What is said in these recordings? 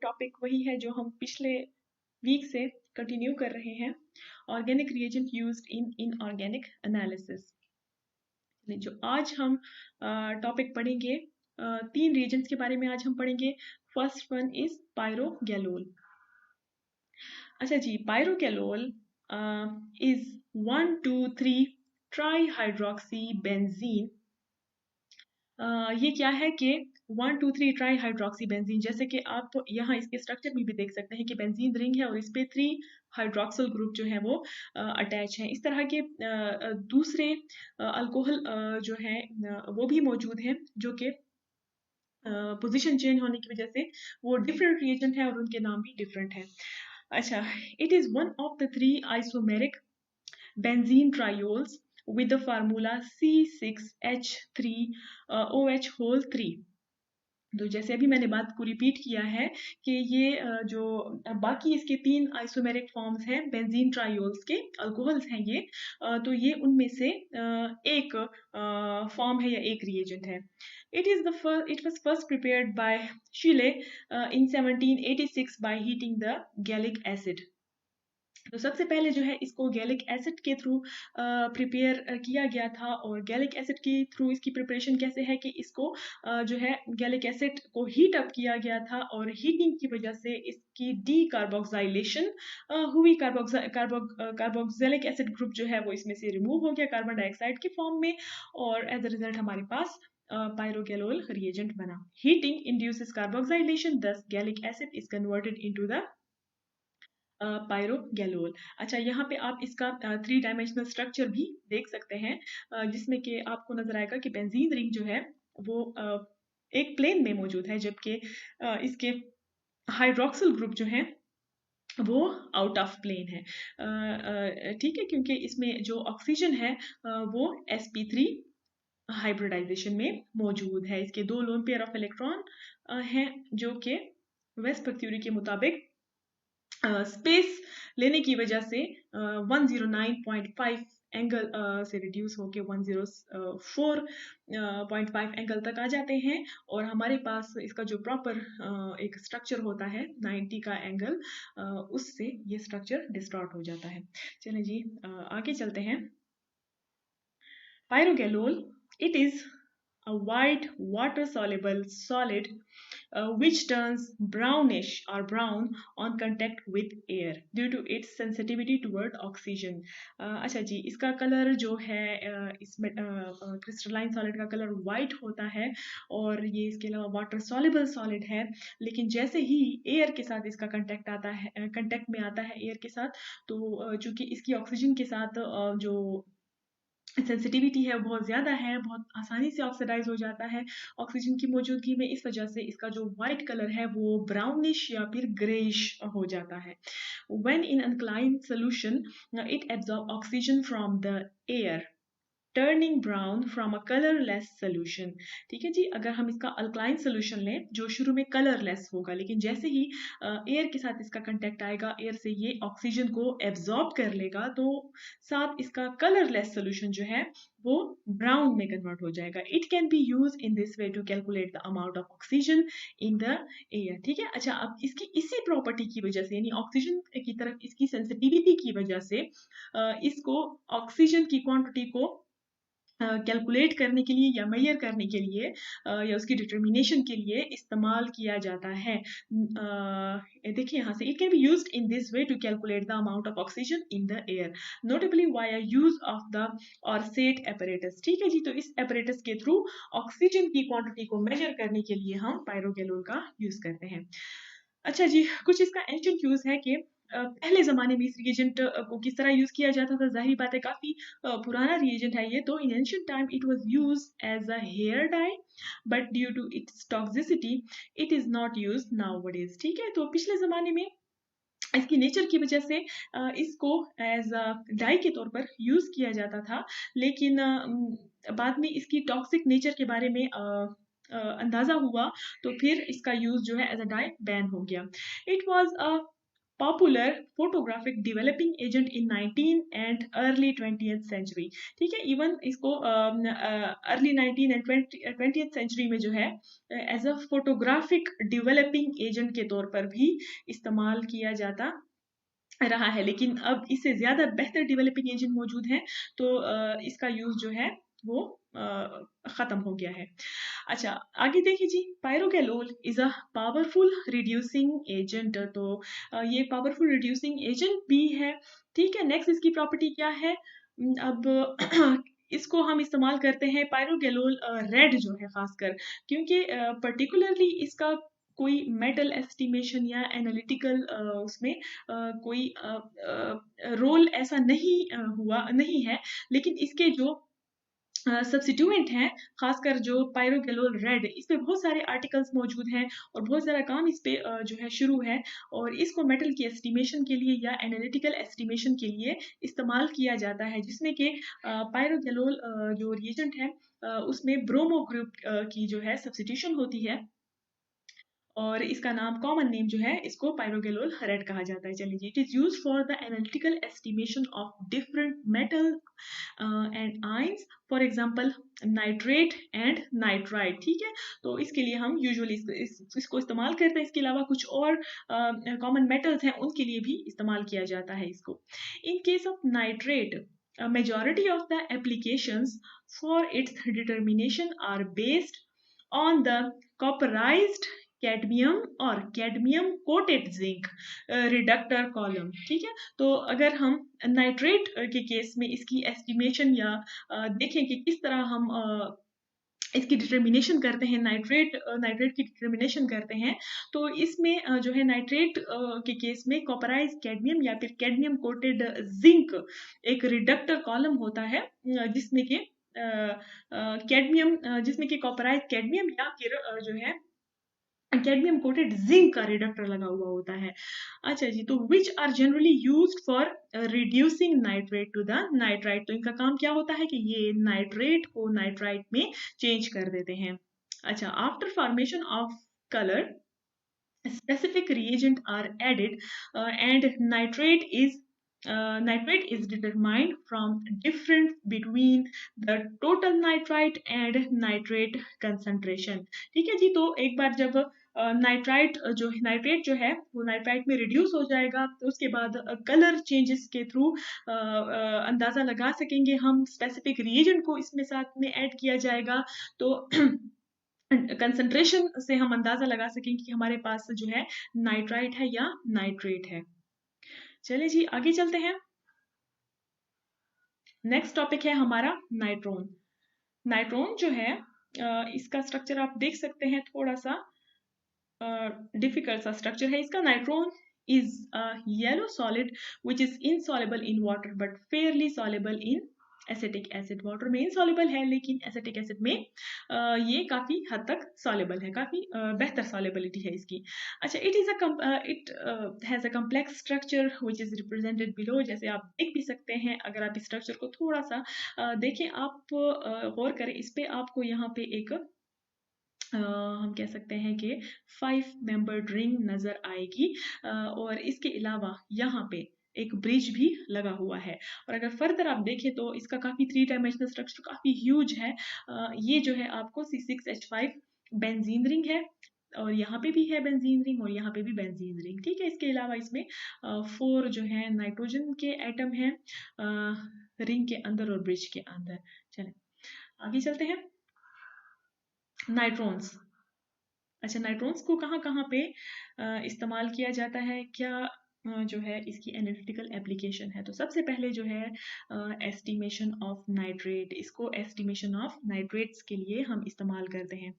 Topic वही है जो हम पिछले वीक से कंटिन्यू कर रहे हैं, organic reagent used in inorganic analysis. जो आज हम टॉपिक पढ़ेंगे, 3 रिएजेंट्स के बारे में आज हम पढ़ेंगे। First one is pyrogallol. अच्छा जी, पायरोगैलोल इज 1,2,3 ट्राईहाइड्रोक्सी बेंजीन। ये क्या है कि 1,2,3 ट्राई हाइड्रोक्सी बेंजीन। जैसे कि आप यहाँ इसके स्ट्रक्चर में भी देख सकते हैं कि बेंजीन रिंग है और इस पे 3 हाइड्रोक्सिल ग्रुप जो है वो अटैच हैं। इस तरह के दूसरे अल्कोहल जो है वो भी मौजूद हैं, जो कि पोजीशन चेंज होने की वजह से वो डिफरेंट रिएजेंट है और उनके नाम भी डिफरेंट है। अच्छा, it is one of the 3 isomeric benzene triols with the formula C6H3OH whole 3। तो जैसे अभी मैंने बात को रिपीट किया है कि ये जो बाकी इसके 3 आइसोमेरिक फॉर्म्स हैं बेंजीन ट्रायोल्स के, अल्कोहल्स हैं ये, तो ये उनमें से एक फॉर्म है या एक रिएजेंट है। It was first prepared by Scheele in 1786 by heating the gallic acid। तो सबसे पहले जो है इसको गैलिक एसिड के थ्रू प्रिपेयर किया गया था। और गैलिक एसिड के थ्रू इसकी प्रिपरेशन कैसे है कि इसको जो है गैलिक एसिड को हीट अप किया गया था और हीटिंग की वजह से इसकी डी कार्बोक्साइलेशन हुई। कार्बोक्सिलिक एसिड ग्रुप जो है वो इसमें से रिमूव हो गया कार्बन डाइऑक्साइड के फॉर्म में, और एज अ रिजल्ट हमारे पास पायरोगैलोल रिएजेंट बना। Heating induces carboxylation, thus gallic acid is converted into the pyrogallol. अच्छा, यहाँ पे आप इसका 3 डायमेंशनल स्ट्रक्चर भी देख सकते हैं, जिसमें कि आपको नजर आएगा कि बेंजीन रिंग जो है वो एक प्लेन में मौजूद है, जबकि इसके हाइड्रोक्सिल ग्रुप जो है वो आउट ऑफ प्लेन है। ठीक है, क्योंकि इसमें जो ऑक्सीजन है वो sp3 हाइब्रिडाइजेशन में मौजूद है। इसके 2 लोन पेयर ऑफ इलेक्ट्रॉन हैं, जो कि वेस्पर थ्योरी के मुताबिक स्पेस लेने की वजह से 109.5 एंगल से रिड्यूस होके 104.5 एंगल तक आ जाते हैं, और हमारे पास इसका जो प्रॉपर एक स्ट्रक्चर होता है 90 का एंगल, उससे ये स्ट्रक्चर डिस्टॉर्ट हो जाता है। चलें जी, आगे चलते हैं। Pyrogallol, it is a white water soluble solid which turns brownish or brown on contact with air due to its sensitivity toward oxygen। अच्छा जी, इसका कलर जो है इसमें क्रिस्टलाइन सॉलिड का कलर वाइट होता है, और ये इसके अलावा वाटर सॉल्युबल सॉलिड है। लेकिन जैसे ही एयर के साथ इसका कंटेक्ट आता है, कंटेक्ट में आता है एयर के साथ, तो चूंकि इसकी ऑक्सीजन के साथ जो सेंसिटिविटी है बहुत ज़्यादा है, बहुत आसानी से ऑक्सीडाइज हो जाता है ऑक्सीजन की मौजूदगी में। इस वजह से इसका जो वाइट कलर है वो ब्राउनिश या फिर ग्रेइश हो जाता है। When in alkaline solution, it absorbs oxygen from the air, turning brown from a colourless solution. ठीक है जी, अगर हम इसका अल्कलाइन सोल्यूशन लें जो शुरू में कलरलेस होगा, लेकिन जैसे ही एयर के साथ इसका कंटेक्ट आएगा, एयर से ये ऑक्सीजन को एब्जॉर्ब कर लेगा, तो साथ इसका कलरलेस सोल्यूशन जो है वो ब्राउन में कन्वर्ट हो जाएगा। It can be use in this way to calculate the amount of oxygen in the air. ठीक है, अच्छा, अब इसकी इसी प्रॉपर्टी की वजह से, यानी ऑक्सीजन की तरफ इसकी सेंसिटिविटी की वजह से, इसको ऑक्सीजन की क्वांटिटी को कैलकुलेट करने के लिए या मेजर करने के लिए या उसकी डिटर्मिनेशन के लिए इस्तेमाल किया जाता है। देखिए यहाँ से, it can be used in this way to calculate the amount of oxygen in the air, notably via use of the Orsat apparatus. ठीक है जी, तो इस एपरेटस के थ्रू ऑक्सीजन की क्वांटिटी को मेजर करने के लिए हम पायरोगैलोल का यूज करते हैं। अच्छा जी, कुछ इसका एंशिएंट यूज है कि पहले ज़माने में इस रिएजेंट को किस तरह यूज़ किया जाता था। ज़ाहिर बात है काफ़ी पुराना रिएजेंट है ये। तो in ancient time it was used as a hair dye, but due to its toxicity it is not used nowadays. ठीक है, तो पिछले ज़माने में इसकी नेचर की वजह से इसको एज अ डाई के तौर पर यूज़ किया जाता था, लेकिन बाद में इसकी टॉक्सिक नेचर के बारे में अंदाज़ा हुआ, तो फिर इसका यूज़ जो है एज अ डाई बैन हो गया। It was a popular photographic developing agent in 19 and early 20th century. ठीक है, इवन इसको अर्ली 19 एंड 20th सेंचुरी में जो है as a photographic developing agent के तौर पर भी इस्तेमाल किया जाता रहा है, लेकिन अब इससे ज़्यादा बेहतर डेवलपिंग एजेंट मौजूद हैं, तो इसका यूज़ जो है वो ख़त्म हो गया है। अच्छा, आगे देखिए जी, pyrogallol is a powerful reducing agent. तो ये पावरफुल रिड्यूसिंग एजेंट भी है। ठीक है, नेक्स्ट इसकी प्रॉपर्टी क्या है? अब इसको हम इस्तेमाल करते हैं पायरोगैलोल रेड जो है ख़ासकर, क्योंकि पर्टिकुलरली इसका कोई मेटल एस्टिमेशन या एनालिटिकल उसमें कोई रोल ऐसा नहीं हुआ नहीं है, लेकिन इसके जो सब्स्टिट्यूएंट हैं, खासकर जो पायरोगैलोल रेड, इस पे बहुत सारे आर्टिकल्स मौजूद हैं और बहुत सारा काम इस पे जो है शुरू है, और इसको मेटल की एस्टिमेशन के लिए या एनालिटिकल एस्टिमेशन के लिए इस्तेमाल किया जाता है, जिसमें कि पायरोगैलोल जो रिएजेंट है उसमें ब्रोमो ग्रुप की जो है सब्स्टिट्यूशन होती है, और इसका नाम कॉमन नेम जो है इसको पायरोगैलोल रेड कहा जाता है। चलिए जी, it is used for the analytical estimation of different metal and ions, for example nitrate and nitrite. ठीक है, तो इसके लिए हम यूजुअली इसको इस्तेमाल करते हैं। इसके अलावा कुछ और कॉमन मेटल्स हैं, उनके लिए भी इस्तेमाल किया जाता है इसको। In case of nitrate, a majority of the applications for its determination are based on the copperized cadmium और कैडमियम कोटेड जिंक रिडक्टर कॉलम। ठीक है, तो अगर हम नाइट्रेट के केस में इसकी एस्टिमेशन या देखें कि किस तरह हम इसकी डिटर्मिनेशन करते हैं, नाइट्रेट की डिटर्मिनेशन करते हैं, तो इसमें जो है नाइट्रेट के केस में कॉपराइज कैडमियम या फिर कैडमियम कोटेड जिंक एक रिडक्टर कॉलम होता है, जिसमें कि कैडमियम जिसमें कि कॉपराइज कैडमियम या फिर जो है कैडमियम कोटेड जिंक का रिडक्टर लगा हुआ होता है। अच्छा जी, तो which are generally used for reducing nitrate to the nitrite. तो इनका काम क्या होता है कि ये नाइट्रेट को नाइट्राइट में चेंज कर देते हैं। अच्छा, after formation of colour specific reagent are added and nitrate is determined from difference between the total nitrite and nitrate concentration। ठीक है जी, तो एक बार जब नाइट्रेट जो है वो नाइट्राइट में रिड्यूस हो जाएगा, तो उसके बाद कलर चेंजेस के थ्रू अंदाजा लगा सकेंगे हम, स्पेसिफिक रिएजेंट को इसमें साथ में ऐड किया जाएगा, तो कंसंट्रेशन से हम अंदाजा लगा सकेंगे कि हमारे पास जो है नाइट्राइट है या नाइट्रेट है। चलिए जी, आगे चलते हैं। नेक्स्ट टॉपिक है हमारा नाइट्रोन। नाइट्रोन जो है इसका स्ट्रक्चर आप देख सकते हैं, थोड़ा सा डिफिकल्ट सा स्ट्रक्चर है इसका। नाइट्रोन is a yellow solid which is insoluble in water but fairly soluble in acetic acid. Water में इनसॉल्युबल है, लेकिन एसिटिक एसिड में ये काफी हद तक सॉल्युबल है, काफी बेहतर सॉल्युबिलिटी है इसकी। अच्छा, it has a complex structure which is represented below. जैसे आप देख भी सकते हैं, अगर आप इस स्ट्रक्चर को थोड़ा सा देखें, आप गौर करें इस पे, आपको यहाँ पे एक हम कह सकते हैं कि 5 मेंबर्ड रिंग नजर आएगी, और इसके अलावा यहाँ पे एक ब्रिज भी लगा हुआ है। और अगर फर्दर आप देखें तो इसका काफी 3 डायमेंशनल स्ट्रक्चर काफी ह्यूज है। ये जो है आपको C6H5 बेंजीन रिंग है, और यहाँ पे भी है बेंजीन रिंग, और यहाँ पे भी बेंजीन रिंग। ठीक है, इसके अलावा इसमें 4 जो है नाइट्रोजन के एटम हैं रिंग के अंदर और ब्रिज के अंदर। चलें आगे चलते हैं। नाइट्रॉन्स। अच्छा, नाइट्रॉन्स को कहाँ कहाँ पे इस्तेमाल किया जाता है, क्या जो है इसकी एनालिटिकल एप्लीकेशन है। तो सबसे पहले जो है एस्टिमेशन ऑफ नाइट्रेट, इसको एस्टिमेशन ऑफ नाइट्रेट्स के लिए हम इस्तेमाल करते हैं।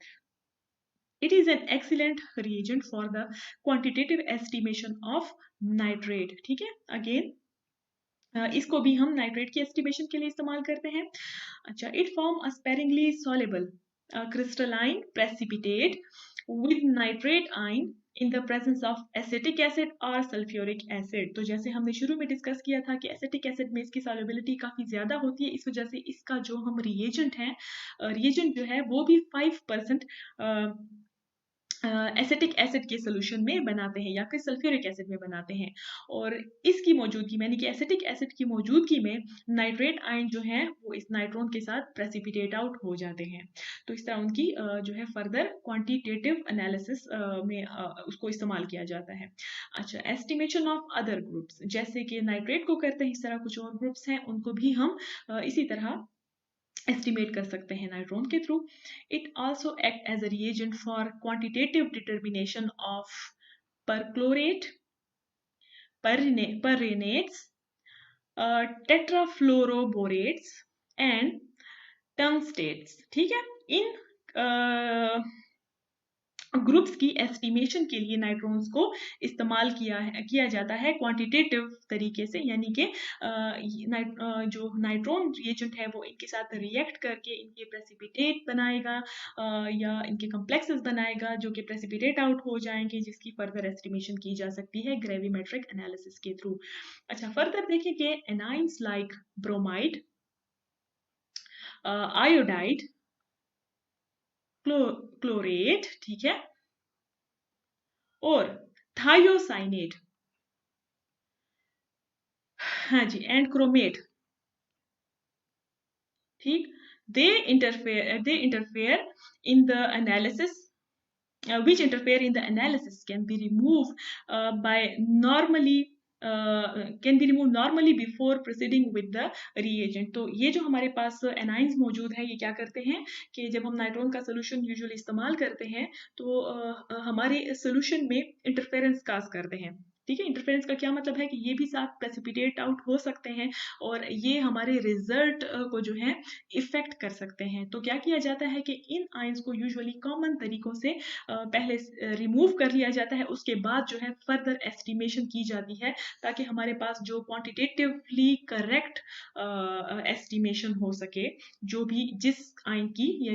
It is an excellent reagent for the quantitative estimation of nitrate. ठीक है, अगेन इसको भी हम नाइट्रेट की एस्टिमेशन के लिए इस्तेमाल करते हैं। अच्छा, it form a sparingly soluble crystalline precipitate with nitrate ion in the presence of acetic acid or sulfuric acid। तो जैसे हमने शुरू में डिस्कस किया था कि एसिटिक एसिड में इसकी सॉल्युबिलिटी काफी ज्यादा होती है, इस वजह से इसका जो हम रिएजेंट है, रिएजेंट जो है वो भी 5% एसिटिक एसिड के सोल्यूशन में बनाते हैं या फिर सल्फ्यूरिक एसिड में बनाते हैं। और इसकी मौजूदगी में यानी कि एसिटिक एसिड की मौजूदगी में नाइट्रेट आयन जो है वो इस नाइट्रॉन के साथ प्रेसिपिटेट आउट हो जाते हैं। तो इस तरह उनकी जो है फर्दर क्वांटिटेटिव एनालिसिस में उसको इस्तेमाल किया जाता है। अच्छा, एस्टिमेशन ऑफ अदर ग्रुप्स, जैसे कि नाइट्रेट को करते हैं इस तरह कुछ और ग्रुप्स हैं उनको भी हम इसी तरह estimate कर सकते हैं नाइट्रॉन के through. It also act as a reagent for quantitative determination of perchlorate, perrhenates, tetrafluoroborates and tungstates। ठीक है, इन ग्रुप्स की एस्टिमेशन के लिए नाइट्रॉन्स को इस्तेमाल किया जाता है क्वांटिटेटिव तरीके से, यानी कि जो नाइट्रॉन रिएजेंट है वो इनके साथ रिएक्ट करके इनके प्रेसिपिटेट बनाएगा या इनके कॉम्प्लेक्सेस बनाएगा जो कि प्रेसिपिटेट आउट हो जाएंगे, जिसकी फर्दर एस्टिमेशन की जा सकती है ग्रेविमेट्रिक एनालिसिस के थ्रू। अच्छा, फर्दर देखेंगे anions like bromide, iodide, chlorate, ठीक है, और थायोसाइनेट, हाँ जी, एंड क्रोमेट। ठीक, they interfere in the analysis, which interfere in the analysis can be removed by normally can be removed normally before proceeding with the reagent। तो ये जो हमारे पास anions मौजूद है ये क्या करते हैं कि जब हम नाइट्रॉन का सोल्यूशन यूजुअली इस्तेमाल करते हैं तो हमारे सोल्यूशन में इंटरफेरेंस काज करते हैं। ठीक है, इंटरफेरेंस का क्या मतलब है कि ये भी साथ प्रेसिपिटेट आउट हो सकते हैं और ये हमारे रिजल्ट को जो है इफेक्ट कर सकते हैं। तो क्या किया जाता है कि इन आयंस को यूजुअली कॉमन तरीकों से पहले रिमूव कर लिया जाता है, उसके बाद जो है फर्दर एस्टिमेशन की जाती है ताकि हमारे पास जो क्वांटिटेटिवली करेक्ट एस्टिमेशन हो सके जो भी जिस आयन की या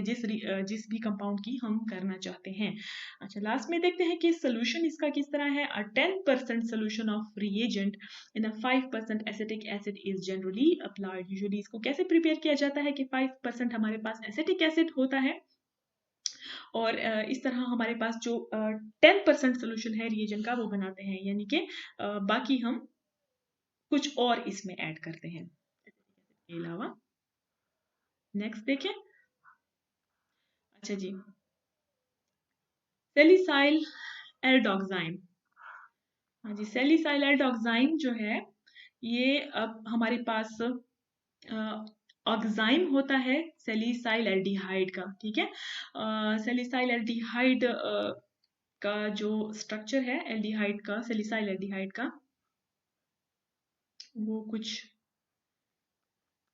जिस भी कंपाउंड की हम करना चाहते हैं। अच्छा, लास्ट में देखते हैं कि सोल्यूशन इसका किस तरह है। 10% solution of reagent in a 5% acetic acid is generally applied। Usually इसको कैसे प्रिपेयर किया जाता है कि 5% हमारे पास एसिटिक एसिड होता है और इस तरह हमारे पास जो 10% सोल्यूशन है रिएजेंट का वो बनाते हैं, यानी कि बाकी हम कुछ और इसमें ऐड करते हैं के अलावा। नेक्स्ट देखें। अच्छा जी, सेलिसाइल एल्डोक्साइन। हाँ जी, सेलिसाइल एल्डोक्साइन जो है ये अब हमारे पास ऑक्साइम होता है सेलिसाइल एल्डिहाइड का। ठीक है, सेलिसाइल एल्डिहाइड का जो स्ट्रक्चर है एल्डिहाइड का, सेलिसाइल एल्डिहाइड का, वो कुछ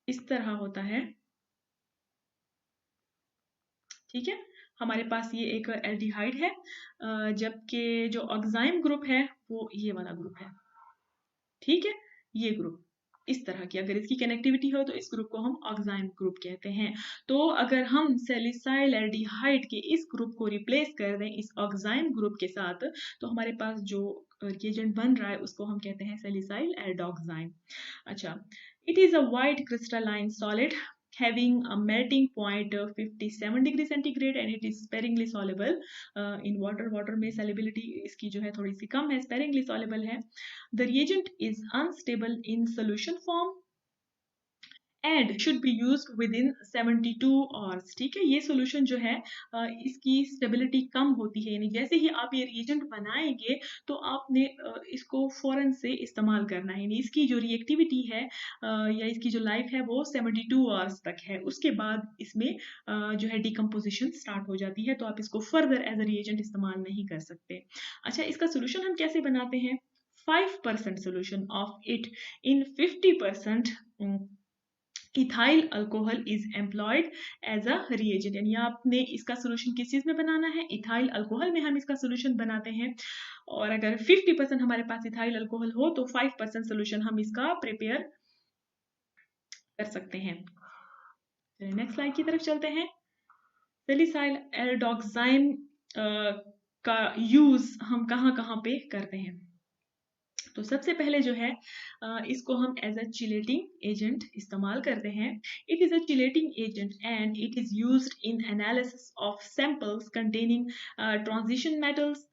इस तरह होता है। ठीक है, हमारे पास ये एक एल्डिहाइड है जबकि जो ऑक्साइम ग्रुप है वो ये वाला ग्रुप है। ठीक है, ये ग्रुप इस तरह की अगर इसकी कनेक्टिविटी हो तो इस ग्रुप को हम ऑक्साइम ग्रुप कहते हैं। तो अगर हम सेलिसाइल एल्डिहाइड के इस ग्रुप को रिप्लेस कर दें इस ऑक्साइम ग्रुप के साथ तो हमारे पास जो रिएजेंट बन रहा है उसको हम कहते हैं सेलिसाइल एल्डोक्साइम। अच्छा, it is a white crystalline solid having a melting point of 57 degree centigrade and it is sparingly soluble in water। water में solubility इसकी जो है थोड़ी सी कम है, sparingly soluble है। The reagent is unstable in solution form and should be used within 72 hours। ठीक है, ये सोल्यूशन जो है इसकी स्टेबिलिटी कम होती है, यानी जैसे ही आप ये रिएजेंट बनाएंगे तो आपने इसको फौरन से इस्तेमाल करना है, यानी इसकी जो रिएक्टिविटी है या इसकी जो लाइफ है वो 72 आवर्स तक है। उसके बाद इसमें जो है डिकम्पोजिशन स्टार्ट हो जाती है, तो आप इसको फर्दर एज अ रिएजेंट इस्तेमाल नहीं कर सकते। अच्छा, इसका सोल्यूशन हम कैसे बनाते हैं। 5% solution of it in 50% ethyl alcohol is employed as a reagent. यानी आपने इसका सोल्यूशन किस चीज में बनाना है, इथाइल अल्कोहल में हम इसका सोल्यूशन बनाते हैं और अगर 50% हमारे पास इथाइल अल्कोहल हो तो 5% सोल्यूशन हम इसका प्रिपेयर कर सकते हैं। नेक्स्ट स्लाइड की तरफ चलते हैं। सेलिसाइल एल्डोक्साइन का यूज हम कहाँ कहाँ पे करते हैं। तो सबसे पहले जो है इसको हम एज अ चिलेटिंग एजेंट इस्तेमाल करते हैं। It is a chelating agent and it is used in analysis of samples containing transition metals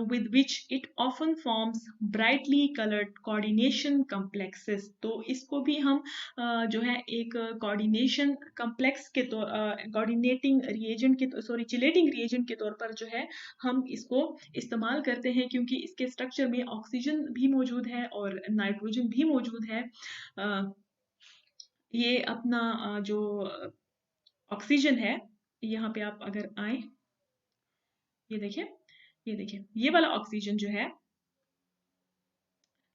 with which it often forms brightly colored coordination complexes। तो इसको भी हम जो है एक कोऑर्डिनेशन कम्प्लेक्स के तौर कोऑर्डिनेटिंग रिएजेंट के सॉरी चिलेटिंग रिएजेंट के तौर पर जो है हम इसको इस्तेमाल करते हैं, क्योंकि इसके स्ट्रक्चर में ऑक्सीजन भी मौजूद है और नाइट्रोजन भी मौजूद है। अ, ये अपना जो ऑक्सीजन है, यहाँ पे आप अगर आए, ये देखिए, ये देखिए, ये वाला ऑक्सीजन जो है,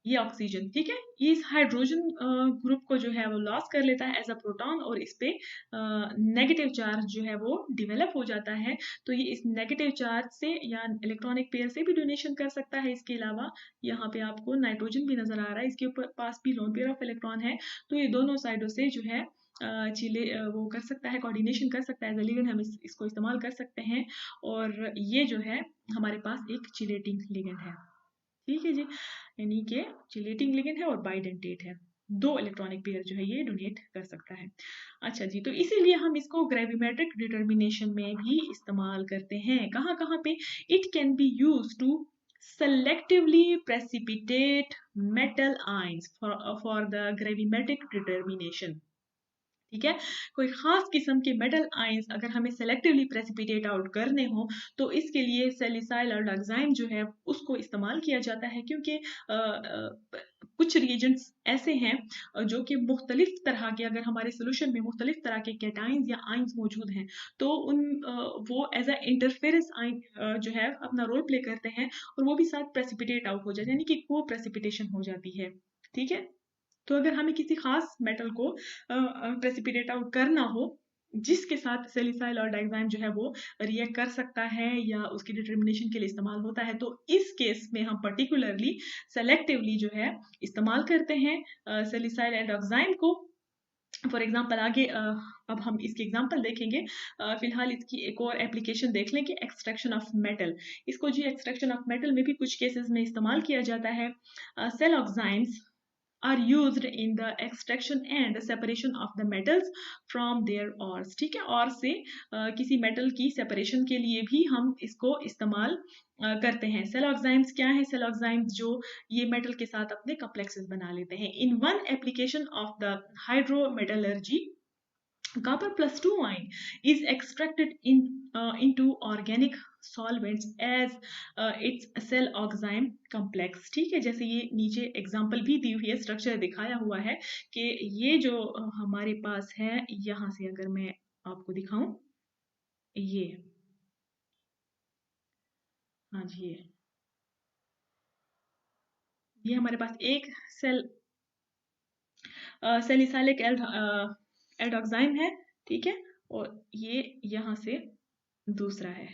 ये ऑक्सीजन, ठीक है, ये इस हाइड्रोजन ग्रुप को जो है वो लॉस कर लेता है एज अ प्रोटॉन, और इस पे नेगेटिव चार्ज जो है वो डिवेलप हो जाता है। तो ये इस नेगेटिव चार्ज से या इलेक्ट्रॉनिक पेयर से भी डोनेशन कर सकता है। इसके अलावा यहाँ पे आपको नाइट्रोजन भी नजर आ रहा है, इसके ऊपर पास भी लोन पेयर ऑफ इलेक्ट्रॉन है। तो ये दोनों साइडों से जो है वो कर सकता है, कोऑर्डिनेशन कर सकता है, एज अ लिगेंड हम इसको इस्तेमाल कर सकते हैं। और ये जो है हमारे पास एक चिलेटिंग लिगेंड है, ठीक है जी, यानी कि चिलेटिंग लिगेंड है और बाइडेंटेट है, दो इलेक्ट्रॉनिक पेयर जो है ये डोनेट कर सकता है। अच्छा जी, तो इसीलिए हम इसको ग्रेविमेट्रिक डिटर्मिनेशन में भी इस्तेमाल करते हैं। कहाँ कहाँ पे? It can be use to selectively precipitate metal ions for the gravimetric determination। ठीक है, कोई खास किस्म के मेटल आयंस अगर हमें सेलेक्टिवली प्रेसिपिटेट आउट करने हो, तो इसके लिए सैलिसाइल और डाइऑक्साइड जो है उसको इस्तेमाल किया जाता है, क्योंकि कुछ रिएजेंट्स ऐसे हैं जो कि मुख्तलिफ तरह के, अगर हमारे सोल्यूशन में मुख्तलिफ तरह के कैटाइंस या आयंस मौजूद हैं, तो वो एज अ इंटरफेरेंस आयन जो है अपना रोल प्ले करते हैं, और वो भी साथ प्रेसिपिटेट आउट हो जाते हैं, यानी कि को प्रेसिपिटेशन हो जाती है। ठीक है, तो अगर हमें किसी खास मेटल को प्रेसिपिटेट आउट करना हो, जिसके साथ सेलिसाइल और डाइऑक्साइड जो है वो रिएक्ट कर सकता है या उसकी डिटर्मिनेशन के लिए इस्तेमाल होता है, तो इस केस में हम पर्टिकुलरली सेलेक्टिवली जो है इस्तेमाल करते हैं सेलिसाइल एंड डाइऑक्साइड को। फॉर एग्जाम्पल आगे अब हम इसके एग्जाम्पल देखेंगे। फिलहाल इसकी एक और एप्लीकेशन देख लें कि एक्सट्रैक्शन ऑफ मेटल। इसको जी एक्सट्रैक्शन ऑफ मेटल में भी कुछ केसेस में इस्तेमाल किया जाता है। Cell oxides are used in the extraction and separation of the metals from their ores। ठीक है, और से किसी मेटल की सेपरेशन के लिए भी हम इसको इस्तेमाल करते हैं। सेल ऑक्साइड्स क्या है? सेल ऑक्साइड्स जो ये मेटल के साथ अपने कॉम्प्लेक्सेस बना लेते हैं। In one application of the hydrometallurgy, copper plus 2 ion is extracted into organic solvents as its cell oxime complex। ठीक है, जैसे ये नीचे एग्जांपल भी दी हुई है, स्ट्रक्चर दिखाया हुआ है कि ये जो हमारे पास है, यहाँ से अगर मैं आपको दिखाऊं, ये, हाँ जी, ये हमारे पास एक सेल सेलिसाइलिक एल्डोक्साइम है, ठीक है, और ये यहाँ से दूसरा है।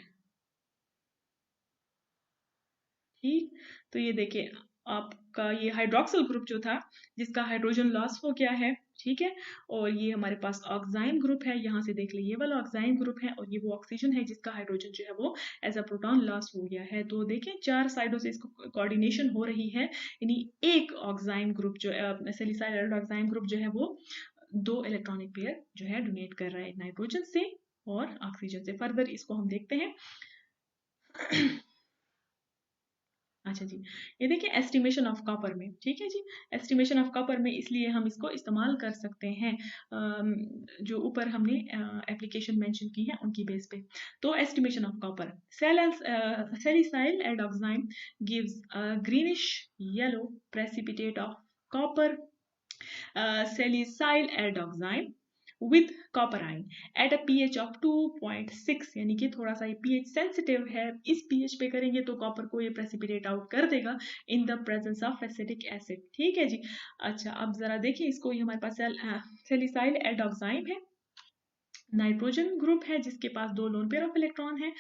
ठीक, तो ये देखिए, आपका ये हाइड्रोक्सिल ग्रुप जो था, जिसका हाइड्रोजन लॉस हो गया है, ठीक है, और ये हमारे पास ऑक्साइम ग्रुप है, यहाँ से देख लीजिए, ये वाला ऑक्साइम ग्रुप है, और ये वो ऑक्सीजन है जिसका हाइड्रोजन जो है वो एज अ प्रोटॉन लॉस हो गया है। तो देखें, चार साइडों से इसको कोऑर्डिनेशन हो रही है, यानी एक ऑक्साइम ग्रुप जो सेलिसाइल ऑक्साइम ग्रुप जो है वो दो इलेक्ट्रॉनिक पेयर जो है डोनेट कर रहा है नाइट्रोजन से और ऑक्सीजन से। फर्दर इसको हम देखते हैं। अच्छा जी, ये देखिए एस्टिमेशन ऑफ कॉपर में, ठीक है जी, एस्टिमेशन ऑफ कॉपर में इसलिए हम इसको इस्तेमाल कर सकते हैं जो ऊपर हमने एप्लीकेशन मेंशन की है उनकी बेस पे। तो estimation of copper, salicylaldoxime gives greenish yellow precipitate of copper salicylaldoxime with copper ion at a pH of 2.6, यानी कि थोड़ा सा ये pH सेंसिटिव है, इस pH पे करेंगे तो कॉपर को ये प्रेसिपिटेट आउट कर देगा in the presence of acetic acid. ठीक है जी, अच्छा अब जरा देखिए इसको, ये हमारे पास सेलिसाइल एडोक्साइम है, नाइट्रोजन ग्रुप है जिसके पास दो लोन पेयर ऑफ इलेक्ट्रॉन है,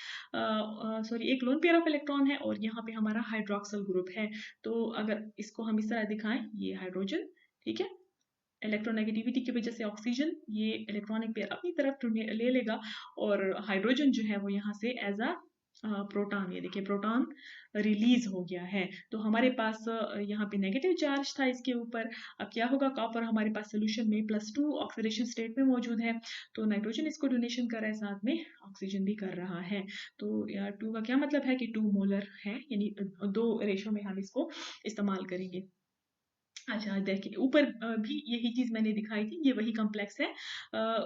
सॉरी एक लोन पेयर ऑफ इलेक्ट्रॉन है, और यहाँ पे हमारा हाइड्रोक्सिल ग्रुप है। तो अगर इसको हम इस तरह दिखाएं, ये हाइड्रोजन, ठीक है, इलेक्ट्रोनेगेटिविटी की वजह से ऑक्सीजन ये इलेक्ट्रॉनिक पेयर अपनी तरफ ले लेगा, और हाइड्रोजन जो है वो यहाँ से एज अ प्रोटॉन, ये देखिए प्रोटॉन रिलीज हो गया है। तो हमारे पास यहाँ पे नेगेटिव चार्ज था इसके ऊपर। अब क्या होगा, कॉपर हमारे पास सॉल्यूशन में +2 ऑक्सीडेशन स्टेट में मौजूद है, तो नाइट्रोजन इसको डोनेशन कर रहा है, साथ में ऑक्सीजन भी कर रहा है। तो 2 का क्या मतलब है कि 2 मोलर है, यानी 2 रेशो में हम इसको इस्तेमाल करेंगे। अच्छा देखिए ऊपर भी यही चीज़ मैंने दिखाई थी, ये वही कॉम्प्लेक्स है।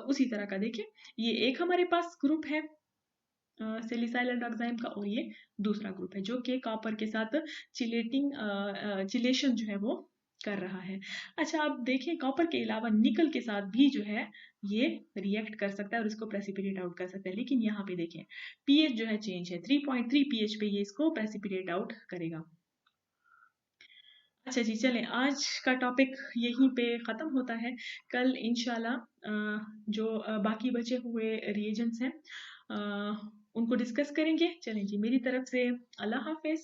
उसी तरह का देखिए, ये एक हमारे पास ग्रुप है सेलिसाइल एंडोक्साइम का, और ये दूसरा ग्रुप है जो कि कॉपर के साथ चिलेशन जो है वो कर रहा है। अच्छा आप देखिए कॉपर के अलावा निकल के साथ भी जो है ये रिएक्ट कर सकता है और इसको प्रेसिपिटेट आउट कर सकता है, लेकिन यहाँ पे देखें पीएच जो है चेंज है, 3.3 पीएच पे ये इसको प्रेसिपिटेट आउट करेगा। अच्छा जी, चलें आज का टॉपिक यहीं पे ख़त्म होता है। कल इंशाल्लाह जो बाकी बचे हुए रिएजेंट्स हैं उनको डिस्कस करेंगे। चलें जी, मेरी तरफ से अल्लाह हाफ़िज़।